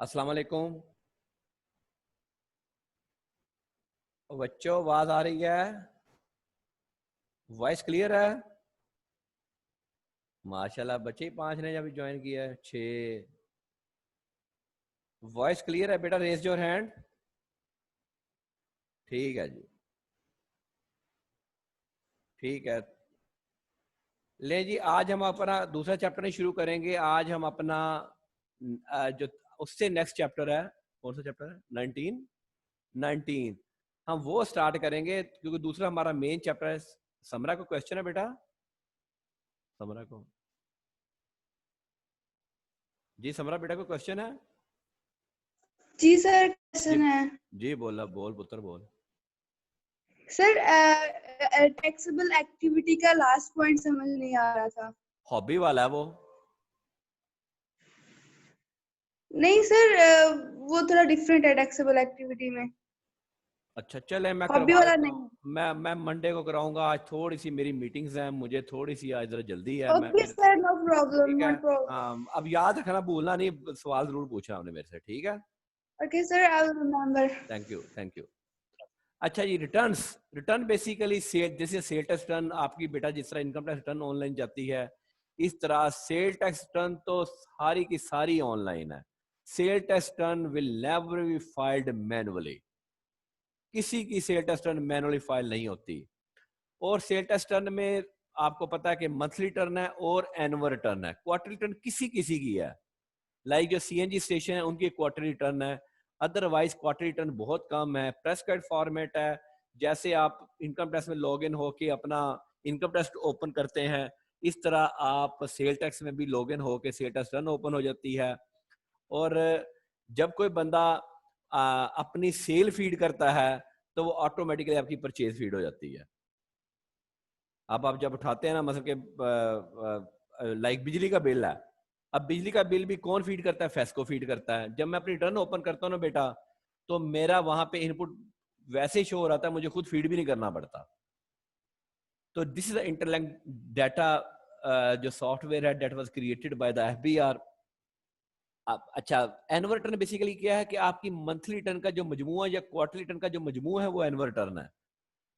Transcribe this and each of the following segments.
अस्सलाम वालेकुम बच्चों, आवाज आ रही है? वॉइस क्लियर है? माशाल्लाह, बच्चे ही 5 ने अभी ज्वाइन किया है, 6। वॉइस क्लियर है बेटा? Raise your hand. ठीक है जी, ठीक है। ले जी, आज हम अपना दूसरा चैप्टर नहीं शुरू करेंगे। आज हम अपना जो उससे नेक्स्ट चैप्टर है, कौन सा चैप्टर है? 19 हम वो स्टार्ट करेंगे, क्योंकि दूसरा हमारा मेन चैप्टर है। समरा को क्वेश्चन है बेटा? समरा को जी, समरा बेटा को क्वेश्चन है? जी सर, जी क्वेश्चन है। जी, बोल पुत्र बोल। सर, टैक्सेबल एक्टिविटी का लास्ट पॉइंट समझ नहीं आ रहा था। हॉबी वाला है वो। नहीं सर, वो थोड़ा डिफरेंट है टैक्सेबल एक्टिविटी में। अच्छा चले, मैं हॉबी करवा वाला देता हूँ। नहीं। मैं मंडे को कराऊंगा। आज थोड़ी सी मेरी मीटिंग्स हैं, मुझे थोड़ी सी आज जरा जल्दी है। मैं ओके फिर सर, नो प्रॉब्लम, ठीक है। No problem. अब याद रखना, भूलना नहीं, सवाल जरूर पूछना आपने मेरे से, ठीक है? Okay sir, I will remember. Thank you, thank you. अच्छा जी, रिटर्न्स। रिटर्न बेसिकली सेल, जैसे सेल टैक्स रिटर्न आपकी बेटा जिस तरह इनकम टैक्स रिटर्न ऑनलाइन जाती है, इस तरह सेल टैक्स रिटर्न तो सारी की सारी ऑनलाइन है। Sale tax return will never be filed manually. किसी की sale tax return manually file नहीं होती। और सेल टैक्स रिटर्न में आपको पता है कि मंथली रिटर्न है और एनुअल रिटर्न है। क्वार्टरली रिटर्न किसी किसी की है, लाइक जो सीएनजी स्टेशन है उनकी क्वार्टरली रिटर्न है। अदरवाइज क्वार्टरली रिटर्न बहुत कम है। प्रेस कार्ड फॉर्मेट है, जैसे आप इनकम टैक्स में लॉग इन होके अपना इनकम टैक्स ओपन करते हैं, इस तरह आप सेल टैक्स में भी लॉग इन होके सेल टैक्स रिटर्न ओपन हो जाती है। और जब कोई बंदा अपनी सेल फीड करता है तो वो ऑटोमेटिकली आपकी परचेज फीड हो जाती है। अब आप जब उठाते हैं ना, मतलब कि लाइक बिजली का बिल है, अब बिजली का बिल भी कौन फीड करता है? फेस्को फीड करता है। जब मैं अपनी रिटर्न ओपन करता हूँ ना बेटा, तो मेरा वहां पे इनपुट वैसे ही शो हो रहा था, मुझे खुद फीड भी नहीं करना पड़ता। तो this is the interlink data, जो सॉफ्टवेयर है, that was created by the FBR. अच्छा, एनुअल रिटर्न बेसिकली क्या है कि आपकी मंथली रिटर्न का जो मजमू है या क्वार्टरली रिटर्न का जो मजमू है, वो एनुअल रिटर्न है।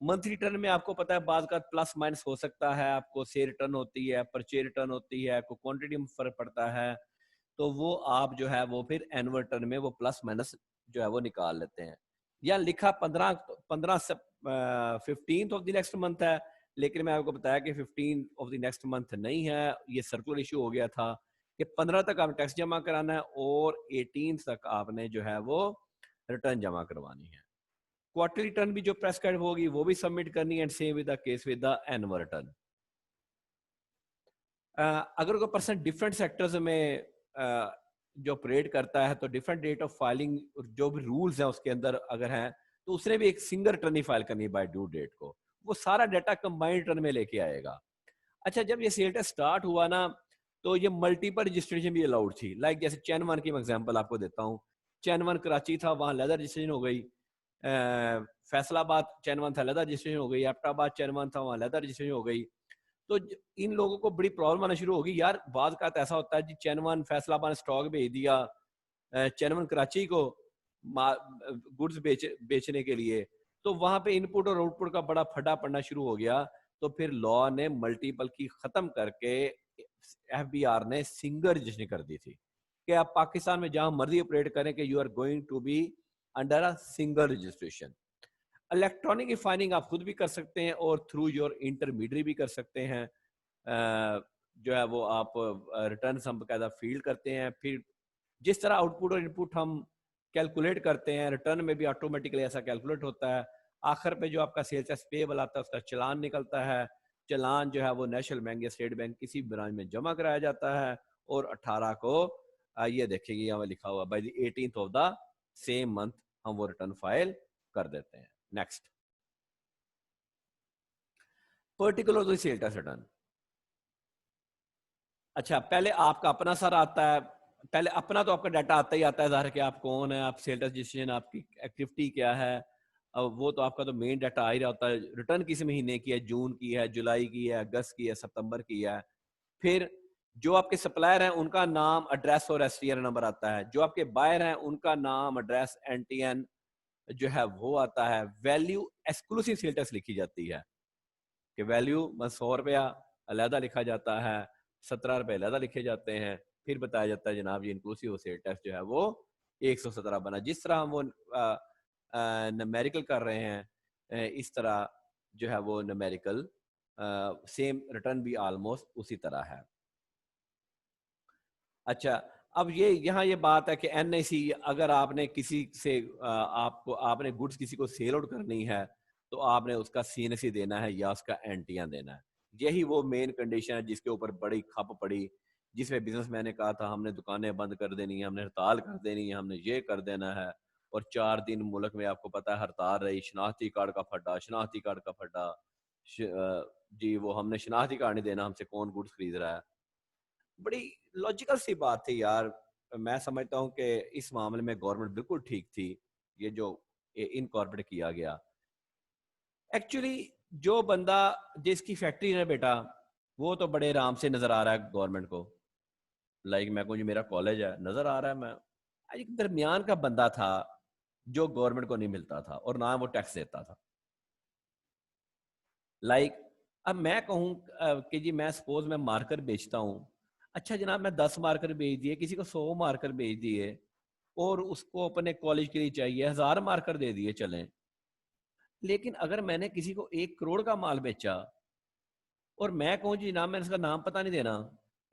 मंथली रिटर्न में आपको पता है बात का प्लस माइनस हो सकता है, आपको सेल रिटर्न होती है, परचेज रिटर्न होती है, आपको क्वांटिटी में फर्क पड़ता है। तो वो आप जो है वो फिर एनुअल रिटर्न में वो प्लस माइनस जो है वो निकाल लेते हैं। या लिखा 15 से 15th of the next month है, लेकिन मैं आपको बताया कि 15 ऑफ द नेक्स्ट मंथ नहीं है। ये सर्कुलर इशू हो गया था कि 15 तक आप टैक्स जमा कराना है और 18 तक आपने जो है वो रिटर्न जमा करवानी है। क्वार्टरली रिटर्न भी जो प्रेस कार्ड होगी वो भी सबमिट करनी है, and same with the case with the annual return. अगर कोई पर्सन डिफरेंट सेक्टर्स में जो ऑपरेट करता है, तो डिफरेंट डेट ऑफ फाइलिंग जो भी रूल्स हैं उसके अंदर अगर हैं, तो उसने भी एक सिंगल रिटर्न ही फाइल करनी है बाय ड्यू डेट को। वो सारा डाटा कंबाइंड रिटर्न में लेके आएगा। अच्छा, जब ये सेल टैक्स स्टार्ट हुआ ना, तो ये मल्टीपल रजिस्ट्रेशन भी अलाउड थी। लाइक जैसे चैन वन की मैं एग्जांपल आपको देता हूँ। चैन वन कराची था, वहां लेदर रजिस्ट्रेशन हो गई। फैसलाबाद चैन वन था, लेदर रजिस्ट्रेशन हो गई। एबटाबाद चैन वन था, वहां लेदर रजिस्ट्रेशन हो गई। तो इन लोगों को बड़ी प्रॉब्लम आना शुरू होगी, यार बाद का ऐसा होता है जी, चैन वन फैसलाबाद ने स्टॉक भेज दिया चैन वन कराची को गुड्स बेचने के लिए, तो वहां पे इनपुट और आउटपुट का बड़ा फटा पड़ना शुरू हो गया। तो फिर लॉ ने मल्टीपल की खत्म करके एफबीआर ने सिंगल रजिस्ट्रेशन कर दी थी कि आप पाकिस्तान में जहां मर्जी ऑपरेट करें कि you are going to be under a single registration. Electronic filing आप खुद भी कर सकते हैं और थ्रू योर इंटरमीडियरी भी कर सकते हैं। जो है वो आप रिटर्न हम बकायदा फील्ड करते हैं। फिर जिस तरह आउटपुट और इनपुट हम कैलकुलेट करते हैं, रिटर्न में भी ऑटोमेटिकली ऐसा कैलकुलेट होता है। आखिर पे जो आपका सेल्स टैक्स पेएबल आता है उसका चालान निकलता है। चालान जो है वो नेशनल बैंक या स्टेट बैंक किसी ब्रांच में जमा कराया जाता है, और 18 को ये देखिए यहाँ लिखा हुआ by the 18th of the same month हम वो रिटर्न फाइल कर देते हैं। Next, particular sale tax return. अच्छा, पहले आपका अपना सर आता है। पहले अपना तो आपका डाटा आता ही आता है, ज़ाहिर है कि आप कौन है, आप सेल टैक्स रजिस्ट्रेशन, आपकी एक्टिविटी क्या है। अब वो तो आपका तो मेन डाटा आ ही रहा होता है। रिटर्न किस महीने की है, जून की है, जुलाई की है, अगस्त की है, सितंबर की है। फिर जो आपके सप्लायर हैं उनका नाम, एड्रेस और एसटीएन नंबर आता है। जो आपके बायर हैं उनका नाम, एड्रेस, एनटीएन जो है वो आता है। वैल्यू एक्सक्लूसिव सेल टैक्स लिखी जाती है कि वैल्यू 100 रुपया अलहदा लिखा जाता है, 17 रुपये अलहदा लिखे जाते हैं। फिर बताया जाता है जनाब ये इंक्लूसिव सेल टैक्स जो है वो 117 बना। जिस तरह हम वो नमेरिकल कर रहे हैं, इस तरह जो है वो नमेरिकल सेम रिटर्न भी ऑलमोस्ट उसी तरह है। अच्छा, अब ये यहाँ ये बात है कि एनआईसी, अगर आपने किसी से आपने गुड्स किसी को सेल आउट करनी है तो आपने उसका सीएनसी देना है या उसका एनटीआर देना है। यही वो मेन कंडीशन है जिसके ऊपर बड़ी खप पड़ी, जिसमें बिजनेसमैन ने कहा था हमने दुकानें बंद कर देनी है, हमने हड़ताल कर देनी है, हमने ये कर देना है। और 4 दिन मुल्क में आपको पता है हड़ताल रही, शनाख्ती कार्ड का फटा, शनाख्ती कार्ड का फटा। जी वो हमने शनाख्ती कार्ड नहीं देना, हमसे कौन गुड्स खरीद रहा है। बड़ी लॉजिकल सी बात थी यार। मैं समझता हूँ कि इस मामले में गवर्नमेंट बिल्कुल ठीक थी, ये जो इनकॉर्पोरेट किया गया। एक्चुअली जो बंदा जिसकी फैक्ट्री है बेटा, वो तो बड़े आराम से नजर आ रहा है गवर्नमेंट को। लाइक मैं को जो मेरा कॉलेज है नजर आ रहा है, मैं एक दरमियान का बंदा था जो गवर्नमेंट को नहीं मिलता था और ना वो टैक्स देता था। लाइक अब मैं कहूँ कि जी मैं सपोज मैं मार्कर बेचता हूँ। अच्छा जनाब मैं 10 मार्कर बेच दिए, किसी को 100 मार्कर बेच दिए और उसको अपने कॉलेज के लिए चाहिए 1000 मार्कर दे दिए चलें। लेकिन अगर मैंने किसी को 1 करोड़ का माल बेचा और मैं कहूँ जी जनाब मैंने इसका नाम पता नहीं देना,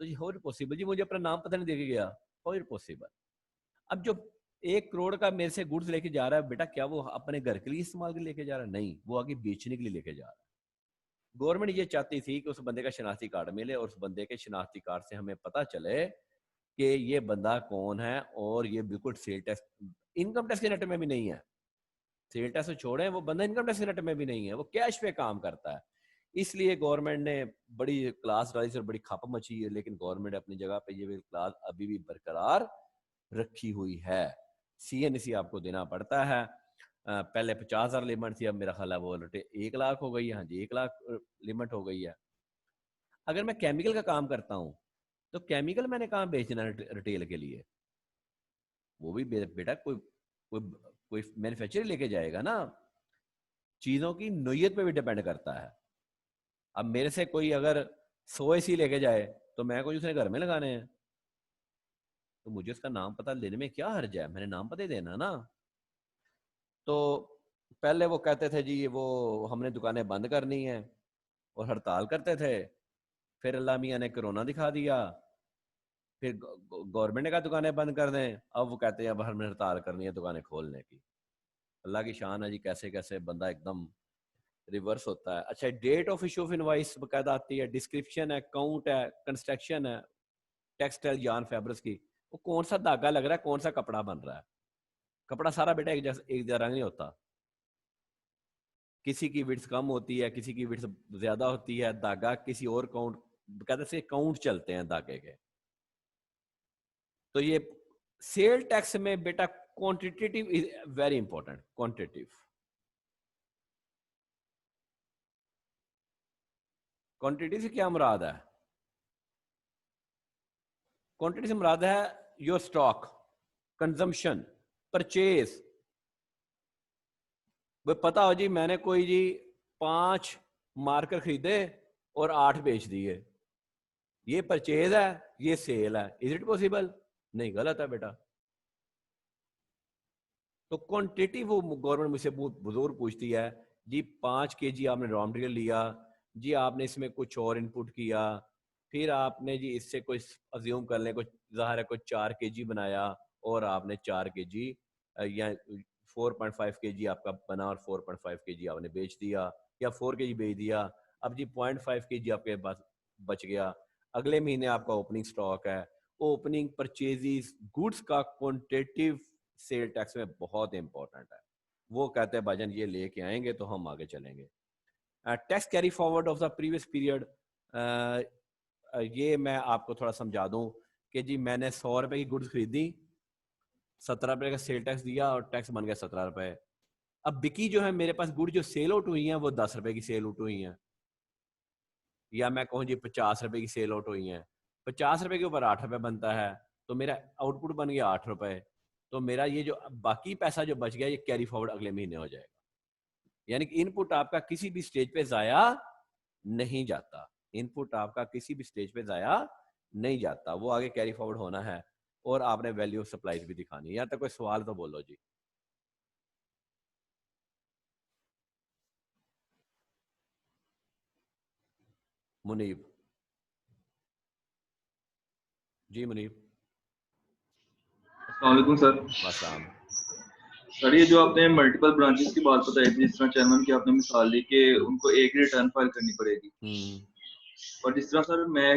तो जी हाउ इट पॉसिबल, जी मुझे अपना नाम पता नहीं दे के गया, हाउ इट पॉसिबल। अब जो 1 करोड़ का मेरे से गुड्स लेके जा रहा है बेटा, क्या वो अपने घर के लिए इस्तेमाल के लिए लेके जा रहा है? नहीं, वो आगे बेचने के लिए लेके जा रहा है। गवर्नमेंट ये चाहती थी कि उस बंदे का शनाख्ती कार्ड मिले और उस बंदे के शनाख्ती कार्ड से हमें पता चले कि ये बंदा कौन है और ये बिल्कुल सेल टैक्स, इनकम टैक्स के नेट में भी नहीं है। सेल टैक्स तो छोड़े, वो बंदा इनकम टैक्स के नेट में भी नहीं है, वो कैश पे काम करता है। इसलिए गवर्नमेंट ने बड़ी क्लास राइज और बड़ी खप मची है, लेकिन गवर्नमेंट अपनी जगह पे ये क्लास अभी भी बरकरार रखी हुई है। सीएनसी आपको देना पड़ता है। पहले 50,000 लिमिट थी, अब मेरा ख्याल है वो 1 लाख हो गई है। हाँ जी 1 लाख लिमिट हो गई है। अगर मैं केमिकल का काम करता हूँ तो केमिकल मैंने कहाँ बेचना है रिटेल के लिए? वो भी बेटा कोई कोई कोई मैन्युफैक्चरर लेके जाएगा ना। चीजों की नोयत पे भी डिपेंड करता है। अब मेरे से कोई अगर 100 एसी लेके जाए तो मैं कोई उसने घर में लगाने हैं, तो मुझे उसका नाम पता लेने में क्या हर्ज है? मैंने नाम पता ही देना ना। तो पहले वो कहते थे जी वो हमने दुकानें बंद करनी है और हड़ताल करते थे। फिर अल्लाह मियाँ ने कोरोना दिखा दिया, फिर गवर्नमेंट ने कहा दुकानें बंद कर दें, अब वो कहते हैं अब हमने हड़ताल करनी है दुकानें खोलने की। अल्लाह की शान है जी, कैसे कैसे बंदा एकदम रिवर्स होता है। अच्छा date of issue of invoice बकायदा आती है, डिस्क्रिप्शन है, काउंट है, कंस्ट्रक्शन है, टेक्सटाइल यार्न फैब्रिक्स की, वो कौन सा धागा लग रहा है, कौन सा कपड़ा बन रहा है। कपड़ा सारा बेटा एक जैसा एक जगह नहीं होता, किसी की विड्थ कम होती है, किसी की विड्थ ज्यादा होती है, धागा किसी और काउंट, कहते से काउंट चलते हैं धागे के। तो ये सेल टैक्स में बेटा quantitative is very important. Quantitative quantity से क्या मुराद है? क्वांटिटी से मुराद है योर स्टॉक, कंजम्पशन, परचेज। वो पता हो जी मैंने कोई जी 5 मार्कर खरीदे और 8 बेच दिए, ये परचेज है, ये सेल है, इज इट पॉसिबल? नहीं, गलत है बेटा। तो क्वांटिटी वो गवर्नमेंट मुझसे बुजुर्ग पूछती है जी 5 kg आपने रॉ मटेरियल लिया जी, आपने इसमें कुछ और इनपुट किया, फिर आपने जी इससे कोई अज्यूम कर लें कुछ ज़ाहिर है कोई 4 kg बनाया और आपने 4 kg या 4.5 kg आपका बना और 4.5 kg आपने बेच दिया या 4 kg बेच दिया। अब जी 0.5 kg आपके पास बच गया, अगले महीने आपका ओपनिंग स्टॉक है, ओपनिंग परचेजेस गुड्स का क्वांटिटेटिव सेल टैक्स में बहुत इंपॉर्टेंट है। वो कहते हैं भाईजान ये लेके आएंगे तो हम आगे चलेंगे। Tax carry forward of the previous period, ये मैं आपको थोड़ा समझा दूं कि जी मैंने 100 रुपए की गुड्स खरीदी, 17 रुपए का सेल टैक्स दिया और टैक्स बन गया 17 रुपए। अब बिकी जो है मेरे पास गुड जो सेल आउट हुई हैं वो 10 रुपए की सेल आउट हुई हैं, या मैं कहूँ जी 50 रुपए की सेल आउट हुई हैं, 50 रुपए के ऊपर 8 रुपए बनता है, तो मेरा आउटपुट बन गया 8 रुपए। तो मेरा ये जो बाकी पैसा जो बच गया ये कैरी फॉरवर्ड अगले महीने हो जाएगा। यानी कि इनपुट आपका किसी भी स्टेज पे जाया नहीं जाता, इनपुट आपका किसी भी स्टेज पे जाया नहीं जाता, वो आगे कैरी फॉरवर्ड होना है। और आपने वैल्यू ऑफ सप्लाईज भी दिखानी है। यहाँ तक कोई सवाल तो बोलो जी। मुनीब, जी मुनीब। अस्सलाम वालेकुम सर। वसलाम। सर ये जो आपने मल्टीपल ब्रांचेस की बात बताई थी, जिस तरह चेयरमैन की आपने मिसाल दी कि उनको एक रिटर्न फाइल करनी पड़ेगी, और जिस तरह सर मैं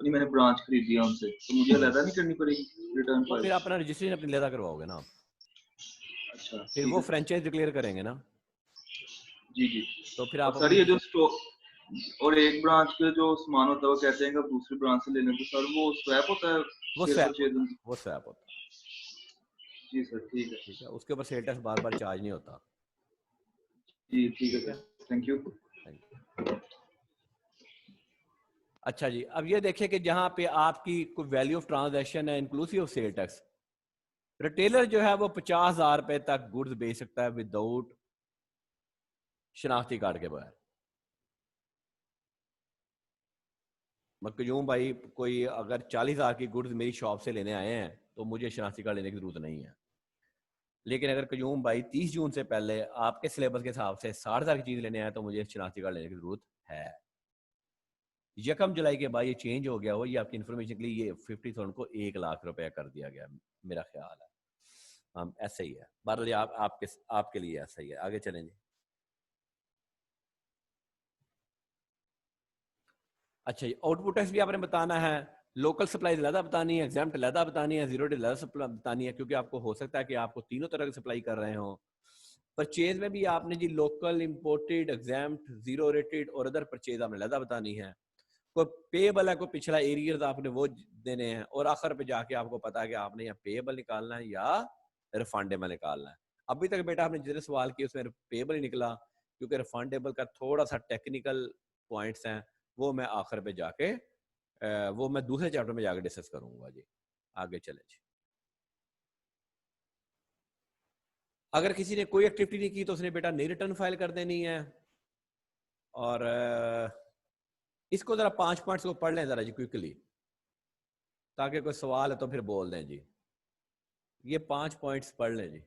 मैंने ब्रांच खरीदी है उनसे, तो मुझे अलग नहीं करनी पड़ेगी रिटर्न तो फिर फाइल? अपना रजिस्ट्रेशन अपनी लेदा करवाओगे ना आप, अच्छा फिर ठीक वो है सर। फ्रेंचाइज डिक्लेयर करेंगे ना, जी जी। तो फिर और आप सर अपनी ये जो स्टॉक और एक ब्रांच के जो सामान होता है वो कहते हैं कि आप दूसरी ब्रांच से ले लें, तो सर वो स्वैप होता है वो शेयर स्वैप परचेज? वो स्वैप होता है। जी सर ठीक है। ठीक है, उसके ऊपर सेल टैक्स बार बार चार्ज नहीं होता। जी ठीक है ठीक है, sir, thank you. Thank you. अच्छा जी, अब ये देखिए कि जहां पे आपकी कोई वैल्यू ऑफ ट्रांजैक्शन है inclusive of sale tax, retailer जो है वो 50,000 रुपए तक गुड्स बेच सकता है विदाउट शनाख्ती कार्ड के बगैर। मतलब यूं भाई, कोई अगर 40,000 की गुड्स मेरी शॉप से लेने आए हैं तो मुझे शनाख्ती कार्ड लेने की जरूरत नहीं है। लेकिन अगर क्यूम भाई 30 जून से पहले आपके सिलेबस के हिसाब से 60,000 की चीज लेने आए तो मुझे शनाख्ती कार्ड लेने की जरूरत है। 1 जुलाई के बाद ये चेंज हो गया हो, ये आपकी इन्फॉर्मेशन के लिए, ये 50,000 को 1 लाख रुपए कर दिया गया, मेरा ख्याल है। हम ऐसा ही है, बहरहाल आपके लिए ऐसा ही है। आगे चलें जी। अच्छा जी, आउटपुट टैक्स भी आपने बताना है, लोकल सप्लाई अलहदा बतानी है, एग्जाम्प्ट अलहदा बतानी है, जीरो डे अलहदा बतानी है, क्योंकि आपको हो सकता है कि आपको तीनों तरह की सप्लाई कर रहे हो। परचेज में भी आपने जी local, imported, exempt, zero rated और अदर परचेज आपने अलहदा बतानी है। कोई पेएबल है, कोई पिछला एरियर आपने वो देने हैं, और आखिर पे जाके आपको पता है कि आपने यहाँ पेएबल निकालना है या रिफंडेबल निकालना है। अभी तक बेटा आपने जितने सवाल किए उसमें पेएबल ही निकला, क्योंकि रिफंडेबल का थोड़ा सा टेक्निकल पॉइंट्स हैं, वो मैं आखिर पे जाके वो मैं दूसरे चैप्टर में जाके डिस्कस करूंगा जी। आगे चले जी। अगर किसी ने कोई एक्टिविटी नहीं की तो उसने बेटा नई रिटर्न फाइल कर देनी है। और इसको जरा 5 पॉइंट्स को पढ़ लें जरा जी क्विकली, ताकि कोई सवाल है तो फिर बोल दें जी। ये 5 पॉइंट्स पढ़ लें जी।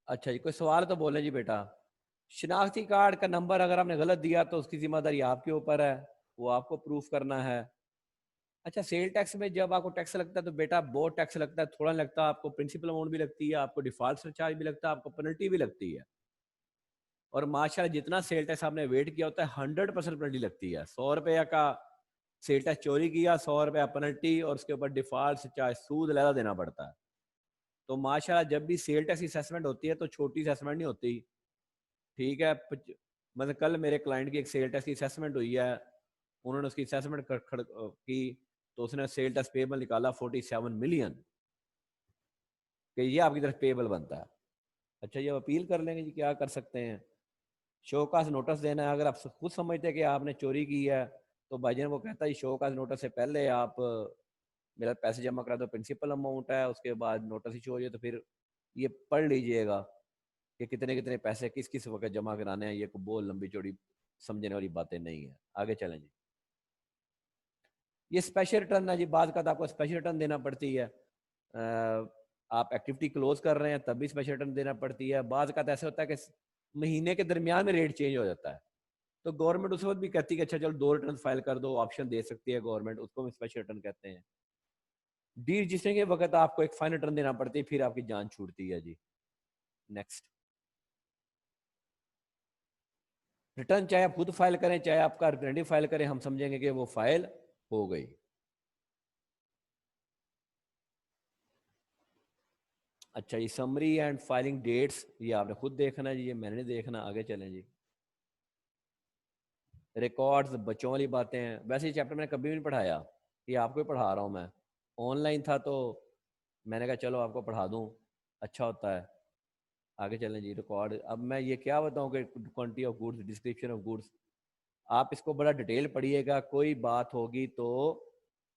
अच्छा जी, कोई सवाल तो बोले जी बेटा। शिनाख्ती कार्ड का नंबर अगर आपने गलत दिया तो उसकी जिम्मेदारी आपके ऊपर है, वो आपको प्रूफ करना है। अच्छा, सेल टैक्स में जब आपको टैक्स लगता है तो बेटा बहुत टैक्स लगता है, थोड़ा लगता है आपको, प्रिंसिपल अमाउंट भी लगती है, आपको डिफॉल्ट सरचार्ज भी लगता है, आपको पेनल्टी भी लगती है। और माशाल्लाह जितना सेल टैक्स आपने वेट किया होता है 100% पेनल्टी लगती है। 100 रुपया का सेल टैक्स चोरी किया, 100 रुपया पेनल्टी, और उसके ऊपर डिफॉल्ट सरचार्ज सूद लहदा देना पड़ता है। तो माशाल्लाह जब भी सेल टैक्स की असेसमेंट होती है तो छोटी असेसमेंट नहीं होती, ठीक है। मतलब कल मेरे क्लाइंट की एक सेल टैक्स की असेसमेंट हुई है, उन्होंने उसकी असेसमेंट की तो उसने सेल टैक्स पेबल निकाला 47 मिलियन कि ये आपकी तरफ पेबल बनता है। अच्छा, ये अपील कर लेंगे जी, क्या कर सकते हैं, शोकाज नोटिस देना है। अगर आप खुद समझते हैं कि आपने चोरी की है तो भाईजान वो कहता है शोकाज नोटिस से पहले आप मेरा पैसे जमा करा दो, प्रिंसिपल अमाउंट है, उसके बाद नोटिस इशू हो जाए तो फिर ये पढ़ लीजिएगा कि कितने कितने पैसे किस किस वक्त जमा कराने हैं। ये कोई बहुत लंबी चौड़ी समझने वाली बातें नहीं है। आगे चलें जी। ये स्पेशल रिटर्न है जी, बाद का आपको स्पेशल रिटर्न देना पड़ती है। आप एक्टिविटी क्लोज कर रहे हैं तब भी स्पेशल रिटर्न देना पड़ती है। बाद का ऐसा होता है कि महीने के दरमियान में रेट चेंज हो जाता है, तो गवर्नमेंट उस वक्त भी कहती है कि अच्छा चलो 2 रिटर्न फाइल कर दो, ऑप्शन दे सकती है गवर्नमेंट, उसको भी स्पेशल रिटर्न कहते हैं। डी रजिस्टरिंग के वक्त आपको एक फाइनल रिटर्न देना पड़ती है, फिर आपकी जान छूटती है जी। नेक्स्ट, रिटर्न चाहे आप खुद फाइल करें चाहे आपका रिप्रेजेंटेटिव फाइल करें, हम समझेंगे कि वो फाइल हो गई। अच्छा, ये समरी एंड फाइलिंग डेट्स ये आपने खुद देखना है जी, ये मैंने नहीं देखना। आगे चलें जी। रिकॉर्ड्स बच्चों वाली बातें हैं, वैसे ये चैप्टर मैंने कभी भी नहीं पढ़ाया, ये आपको ही पढ़ा रहा हूँ मैं। ऑनलाइन था तो मैंने कहा चलो आपको पढ़ा दूँ, अच्छा होता है। आगे चलें जी। रिकॉर्ड, अब मैं ये क्या बताऊँ कि quantity of goods, description of goods, आप इसको बड़ा डिटेल पढ़िएगा, कोई बात होगी तो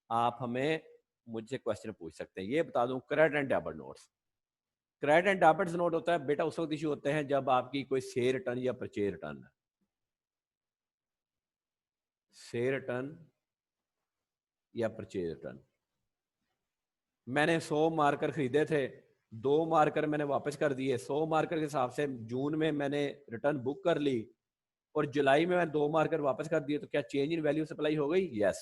आप हमें मुझसे क्वेश्चन पूछ सकते हैं। ये बता दूं, credit and debit notes, credit and debit note होता है बेटा उस वक्त इशू होते हैं जब आपकी कोई सेल रिटर्न या परचेज रिटर्न है। सेल रिटर्न या परचेज रिटर्न, मैंने 100 मार्कर खरीदे थे, 2 मार्कर मैंने वापस कर दिए, 100 मार्कर के हिसाब से जून में मैंने रिटर्न बुक कर ली और जुलाई में मैं 2 मार्कर वापस कर दिए, तो क्या चेंज इन वैल्यू सप्लाई हो गई? यस।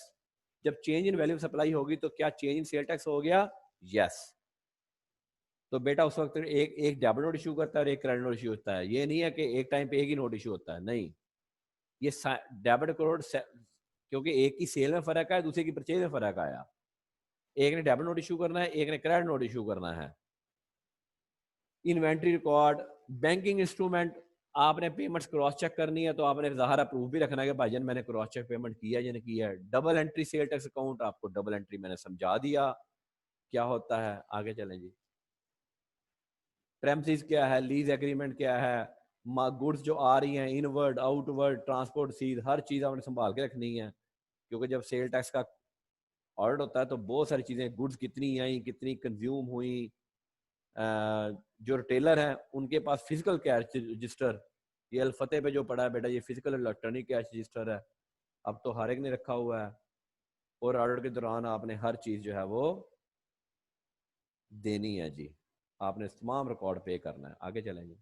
जब चेंज इन वैल्यू सप्लाई होगी तो क्या चेंज इन सेल टैक्स हो गया? यस। तो बेटा उस वक्त एक डेबिट नोट इशू करता है और एक क्रेडिट नोट इशू होता है। ये नहीं है कि एक टाइम पे एक ही नोट इशू होता है, नहीं। ये डेबिट नोट, क्योंकि एक की सेल में फर्क है, दूसरे की परचेज में फर्क आया, एक ने डेबिट नोट इशू करना है, एक ने क्रेडिट नोट इशू करना है। इन्वेंट्री रिकॉर्ड, बैंकिंग इंस्ट्रूमेंट, आपने पेमेंट्स क्रॉस चेक करनी है तो आपने ज़ाहिर प्रूफ भी रखना है कि भाईजान मैंने क्रॉस चेक पेमेंट किया या नहीं किया है। Double entry sale tax account, आपको डबल एंट्री मैंने समझा दिया क्या होता है। आगे चलें जी। प्रेमिसेस क्या है, लीज एग्रीमेंट क्या है, गुड्स जो आ रही हैं, इनवर्ड आउटवर्ड ट्रांसपोर्ट सीज, हर चीज़ आपने संभाल के रखनी है, क्योंकि जब सेल टैक्स का ऑर्डर होता है तो बहुत सारी चीज़ें, गुड्स कितनी आई, कितनी कंज्यूम हुई, जो रिटेलर हैं उनके पास फिजिकल कैश रजिस्टर, ये अलफते पे जो पड़ा है बेटा, ये फिजिकल इलेक्ट्रॉनिक कैश रजिस्टर है, अब तो हर एक ने रखा हुआ है। और ऑर्डर के दौरान आपने हर चीज़ जो है वो देनी है जी, आपने तमाम रिकॉर्ड पे करना है। आगे चलेंगे।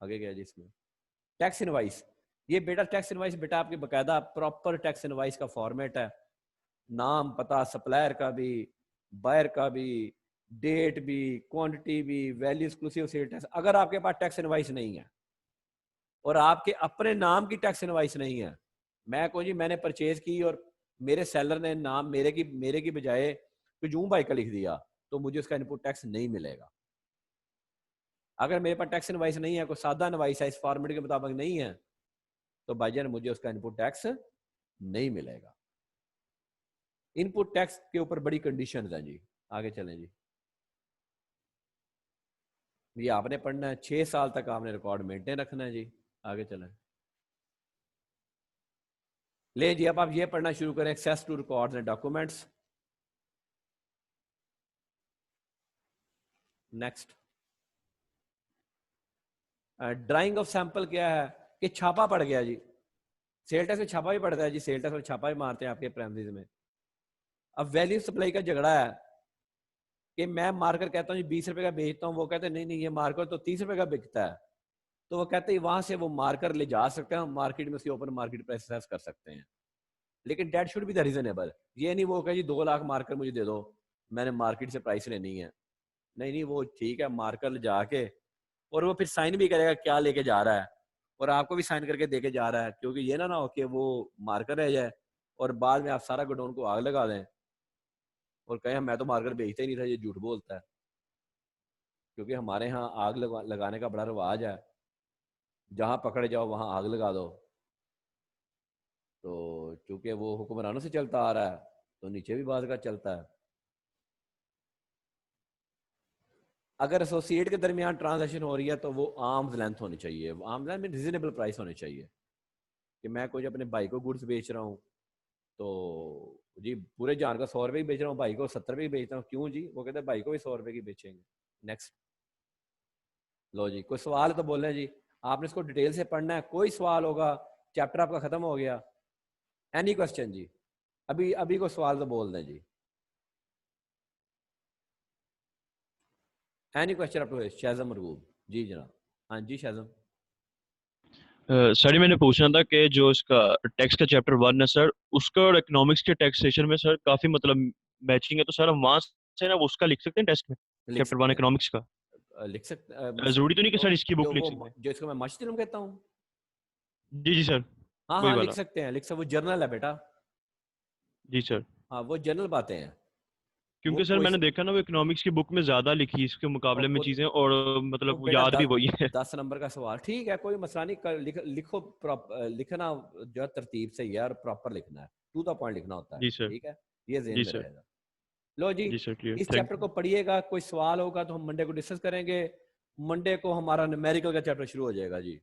आगे क्या जी इसमें, टैक्स इनवाइस, ये बेटा टैक्स इनवाइस बेटा आपके बकायदा प्रॉपर टैक्स इनवाइस का फॉर्मेट है, नाम पता सप्लायर का भी, बायर का भी, डेट भी, क्वांटिटी भी, वैल्यू एक्सक्लूसिव सेल टैक्स। अगर आपके पास टैक्स इनवाइस नहीं है और आपके अपने नाम की टैक्स इनवाइस नहीं है, मैं कहूँ जी मैंने परचेज की और मेरे सेलर ने नाम मेरे की बजाय कुजूम भाई का लिख दिया, तो मुझे उसका इनपुट टैक्स नहीं मिलेगा। अगर मेरे पास टैक्स इनवाइस नहीं है, कोई सादा इनवाइस है, इस फॉर्मेट के मुताबिक नहीं है, तो भाईजान मुझे उसका इनपुट टैक्स नहीं मिलेगा। इनपुट टैक्स के ऊपर बड़ी कंडीशन है जी। आगे चलें जी। ये आपने पढ़ना है, 6 साल तक आपने रिकॉर्ड मेंटेन रखना है जी। आगे चलें। ले जी, अब आप ये पढ़ना शुरू करें, access to records and documents. Next, drawing of sample क्या है कि छापा पड़ गया जी, सेल टैक्स में छापा भी पड़ता है जी, सेल टैक्स में छापा भी मारते हैं आपके प्रेमिसेस में। अब वैल्यू सप्लाई का झगड़ा है कि मैं मार्कर कहता हूँ 20 रुपए का बेचता हूँ, वो कहते हैं नहीं नहीं ये मार्कर तो 30 रुपए का बिकता है, तो वो कहते हैं वहां से वो मार्कर ले जा सकते हैं, हम मार्केट में उसकी ओपन मार्केट प्राइस कर सकते हैं, लेकिन that should be the reasonable. ये नहीं वो कहे जी 2 लाख मार्कर मुझे दे दो, मैंने मार्केट से प्राइस लेनी है। नहीं नहीं, वो ठीक है मार्कर जाके, और वो फिर साइन भी करेगा क्या लेके जा रहा है, और आपको भी साइन करके देके जा रहा है, क्योंकि ये ना हो कि वो मार्कर रह जाए और बाद में आप सारा गोडाउन को आग लगा दें और कहें मैं तो मार्कर बेचता ही नहीं था, ये झूठ बोलता है। क्योंकि हमारे यहाँ आग लगाने का बड़ा रिवाज है, जहाँ पकड़े जाओ वहाँ आग लगा दो। तो चूंकि वो हुक्मरानों से चलता आ रहा है तो नीचे भी बात का चलता है। अगर एसोसिएट के दरमियान ट्रांजैक्शन हो रही है तो वो आर्म्स लेंथ होनी चाहिए, आर्म्स लेंथ में रिजनेबल प्राइस होनी चाहिए। कि मैं कोई अपने भाई को गुड्स बेच रहा हूँ तो जी पूरे जान का 100 रुपये की बेच रहा हूँ, भाई को 70 रुपये की बेचता हूँ, क्यों जी? वो कहते हैं भाई को भी 100 रुपये की बेचेंगे। नेक्स्ट। लो जी, कोई सवाल तो बोलें जी, आपने इसको डिटेल से पढ़ना है, कोई सवाल होगा चैप्टर आपका खत्म हो गया। एनी क्वेश्चन जी? अभी अभी को सवाल तो बोल दें जी। Any question up to शहज़म Marghoob? जी जनाब। हाँ जी शहज़म। सर मैंने पूछना था कि जो इसका टैक्स का चैप्टर 1 है सर, उसका और इकोनॉमिक्स के टैक्सेशन में सर काफी मतलब मैचिंग है, तो सर हम वहां से ना वो उसका लिख सकते हैं टेस्ट में, लिख चैप्टर 1 सकते इकोनॉमिक्स का? हैं, लिख सकते जरूरी तो नहीं कि जो सर इसकी जो बुक लिख वो सकते हैं? जो इसको मैं मशतिलम कहता हूँ। जी जी सर, हाँ वही हाँ लिख वाला। सकते हैं, लिख सकते, वो जर्नल है बेटा। जी सर, हाँ वो जनरल बातें हैं। वो क्योंकि सर कोई मैंने देखा ना वो इकोनॉमिक्स की बुक में ज्यादा लिखी इसके और मुकाबले में वो, चीजें, और वो मतलब वो बेटा याद भी वही है। 10 नंबर का सवाल, ठीक है कोई मसला नहीं, लिखो लिखना जो है तरतीब से यार प्रॉपर लिखना है, टू द पॉइंट लिखना होता है, जी सर। ठीक है, ये ज़हन जी में सर। रहेगा। लो जी, जी सर, क्लियर, इस थैंक चैप्टर यू। को पढ़िएगा, कोई सवाल होगा तो हम मंडे को डिस्कस करेंगे। मंडे को हमारा न्यूमेरिकल का चैप्टर शुरू हो जाएगा जी।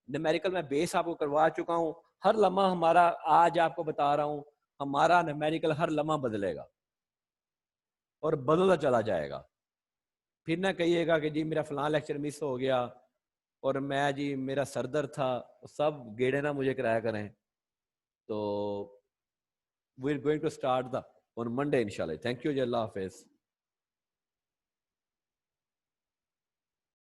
न्यूमेरिकल में बेस आपको करवा चुका हूँ, हर लम्हा हमारा, आज आपको बता रहा हूँ, हमारा न्यूमेरिकल हर लम्हा बदलेगा और बदलता चला जाएगा। फिर ना कहिएगा कि जी मेरा फलां लेक्चर मिस हो गया और मैं जी मेरा सरदर्द था, सब गेड़े ना मुझे कराया करें। तो we are going to start the on Monday इंशाल्लाह। थैंक यू जी, अल्लाह हाफिज।